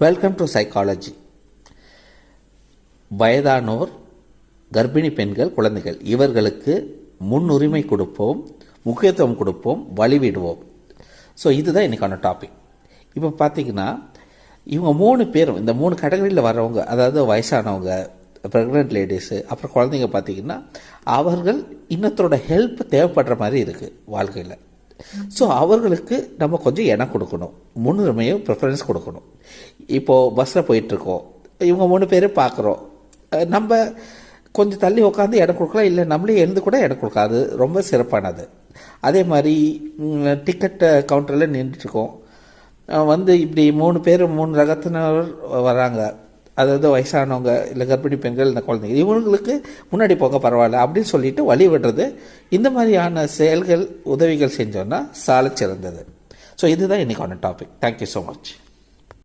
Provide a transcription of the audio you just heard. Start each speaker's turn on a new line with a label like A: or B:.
A: Welcome to psychology. வயதானோர், கர்ப்பிணி பெண்கள், குழந்தைகள் இவர்களுக்கு முன்னுரிமை கொடுப்போம், முக்கியத்துவம் கொடுப்போம், வழிவிடுவோம். ஸோ இதுதான் இன்றைக்கான டாபிக். இப்போ பார்த்தீங்கன்னா இவங்க 3 பேரும் இந்த 3 கேட்டகரியில் வர்றவங்க, அதாவது வயசானவங்க, ப்ரெக்னென்ட் லேடிஸு, அப்புறம் குழந்தைங்க பார்த்திங்கன்னா அவர்கள் இன்னத்தோட ஹெல்ப் தேவைப்படுற மாதிரி இருக்குது வாழ்க்கையில். ஸோ அவர்களுக்கு நம்ம கொஞ்சம் இடம் கொடுக்கணும், முன்னுரிமையும் ப்ரிஃபரன்ஸ் கொடுக்கணும். இப்போது பஸ்ஸில் போயிட்டுருக்கோம், இவங்க 3 பேர் பார்க்குறோம், நம்ம கொஞ்சம் தள்ளி உட்காந்து இடம் கொடுக்கலாம், இல்லை நம்மளே எழுந்து கூட இடம் கொடுக்கலாம், அது ரொம்ப சிறப்பானது. அதே மாதிரி டிக்கெட் கவுண்டரில் நின்றுட்டுருக்கோம், இப்படி 3 பேர் 3 ரகத்தினர் வராங்க, அதாவது வயசானவங்க, இல்லை கர்ப்பிணி பெண்கள், இந்த குழந்தைங்க, இவங்களுக்கு முன்னாடி போக பரவாயில்ல அப்படின்னு சொல்லிட்டு வழி விடுறது, இந்த மாதிரியான செயல்கள், உதவிகள் செஞ்சோன்னா சால சிறந்தது. ஸோ இதுதான் இன்றைக்கான டாபிக். Thank you so much.